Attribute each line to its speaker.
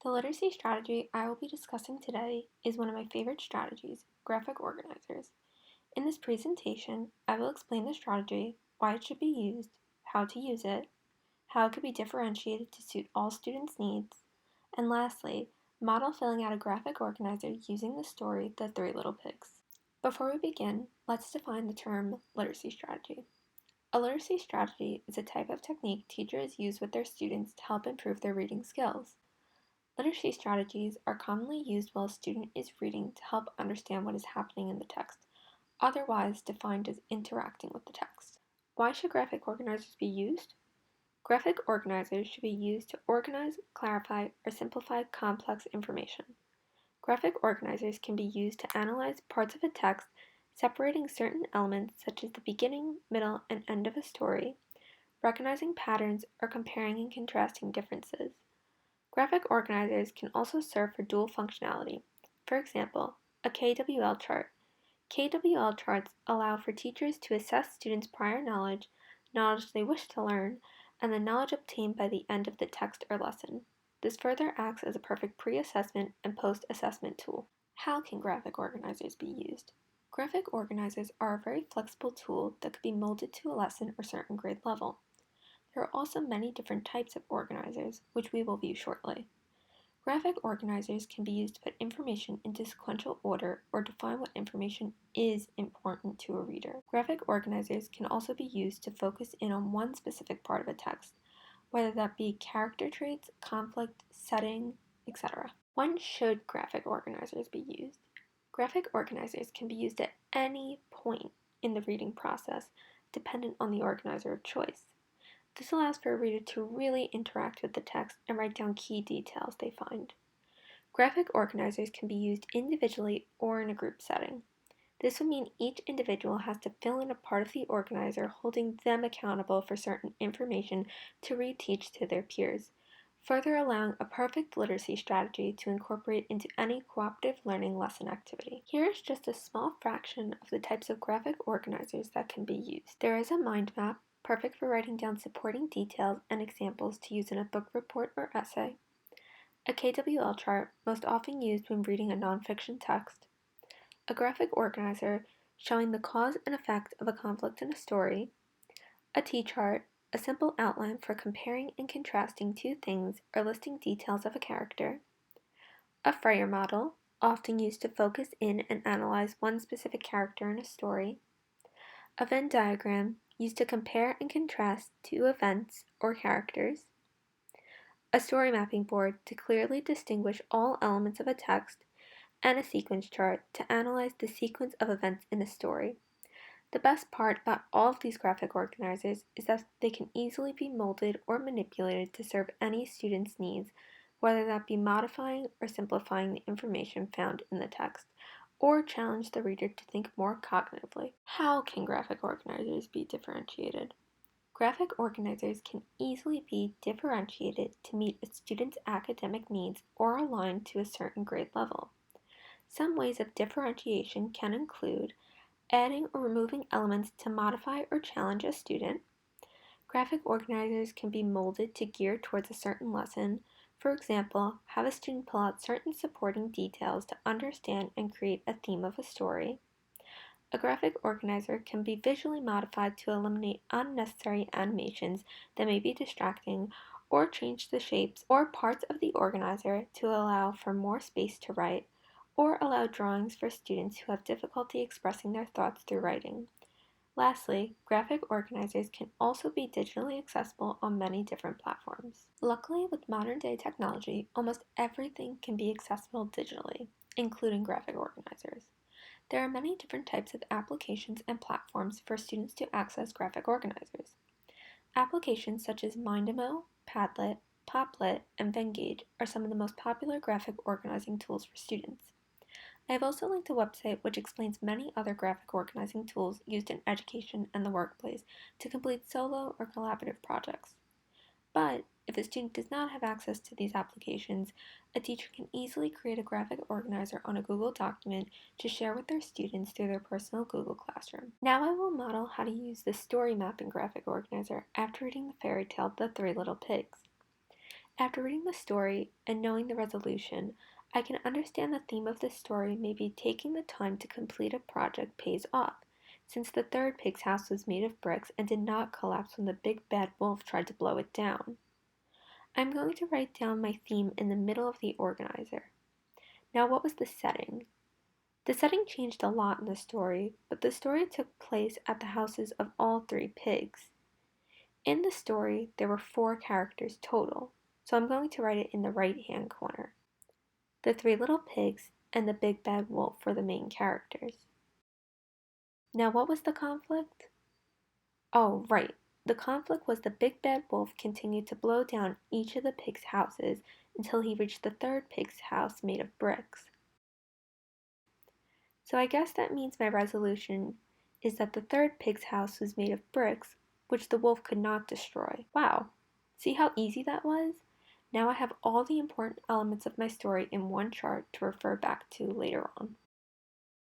Speaker 1: The literacy strategy I will be discussing today is one of my favorite strategies, graphic organizers. In this presentation, I will explain the strategy, why it should be used, how to use it, how it could be differentiated to suit all students' needs, and lastly, model filling out a graphic organizer using the story The Three Little Pigs. Before we begin, let's define the term literacy strategy. A literacy strategy is a type of technique teachers use with their students to help improve their reading skills. Literacy strategies are commonly used while a student is reading to help understand what is happening in the text, otherwise defined as interacting with the text. Why should graphic organizers be used? Graphic organizers should be used to organize, clarify, or simplify complex information. Graphic organizers can be used to analyze parts of a text, separating certain elements such as the beginning, middle, and end of a story, recognizing patterns, or comparing and contrasting differences. Graphic organizers can also serve for dual functionality. For example, a KWL chart. KWL charts allow for teachers to assess students' prior knowledge they wish to learn, and the knowledge obtained by the end of the text or lesson. This further acts as a perfect pre-assessment and post-assessment tool. How can graphic organizers be used? Graphic organizers are a very flexible tool that could be molded to a lesson or certain grade level. There are also many different types of organizers, which we will view shortly. Graphic organizers can be used to put information into sequential order or define what information is important to a reader. Graphic organizers can also be used to focus in on one specific part of a text, whether that be character traits, conflict, setting, etc. When should graphic organizers be used? Graphic organizers can be used at any point in the reading process, dependent on the organizer of choice. This allows for a reader to really interact with the text and write down key details they find. Graphic organizers can be used individually or in a group setting. This would mean each individual has to fill in a part of the organizer, holding them accountable for certain information to reteach to their peers, further allowing a perfect literacy strategy to incorporate into any cooperative learning lesson activity. Here is just a small fraction of the types of graphic organizers that can be used. There is a mind map, perfect for writing down supporting details and examples to use in a book report or essay. A KWL chart, most often used when reading a nonfiction text. A graphic organizer showing the cause and effect of a conflict in a story. A T-chart, a simple outline for comparing and contrasting two things or listing details of a character. A Freyer model, often used to focus in and analyze one specific character in a story. A Venn diagram, used to compare and contrast two events or characters. A story mapping board to clearly distinguish all elements of a text, and a sequence chart to analyze the sequence of events in a story. The best part about all of these graphic organizers is that they can easily be molded or manipulated to serve any student's needs, whether that be modifying or simplifying the information found in the text, or challenge the reader to think more cognitively. How can graphic organizers be differentiated? Graphic organizers can easily be differentiated to meet a student's academic needs or align to a certain grade level. Some ways of differentiation can include adding or removing elements to modify or challenge a student. Graphic organizers can be molded to gear towards a certain lesson. For example, have a student pull out certain supporting details to understand and create a theme of a story. A graphic organizer can be visually modified to eliminate unnecessary animations that may be distracting, or change the shapes or parts of the organizer to allow for more space to write, or allow drawings for students who have difficulty expressing their thoughts through writing. Lastly, graphic organizers can also be digitally accessible on many different platforms. Luckily, with modern-day technology, almost everything can be accessible digitally, including graphic organizers. There are many different types of applications and platforms for students to access graphic organizers. Applications such as Mindamo, Padlet, Poplet, and Venngage are some of the most popular graphic organizing tools for students. I have also linked a website which explains many other graphic organizing tools used in education and the workplace to complete solo or collaborative projects. But if a student does not have access to these applications, a teacher can easily create a graphic organizer on a Google document to share with their students through their personal Google Classroom. Now I will model how to use the story mapping graphic organizer after reading the fairy tale The Three Little Pigs. After reading the story and knowing the resolution, I can understand the theme of this story may be taking the time to complete a project pays off, since the third pig's house was made of bricks and did not collapse when the big bad wolf tried to blow it down. I'm going to write down my theme in the middle of the organizer. Now, what was the setting? The setting changed a lot in the story, but the story took place at the houses of all three pigs. In the story, there were 4 characters total, so I'm going to write it in the right-hand corner. The 3 little pigs and the big bad wolf were the main characters. Now, what was the conflict? Oh, right. The conflict was the big bad wolf continued to blow down each of the pigs' houses until he reached the third pig's house made of bricks. So I guess that means my resolution is that the third pig's house was made of bricks, which the wolf could not destroy. Wow, see how easy that was? Now I have all the important elements of my story in one chart to refer back to later on.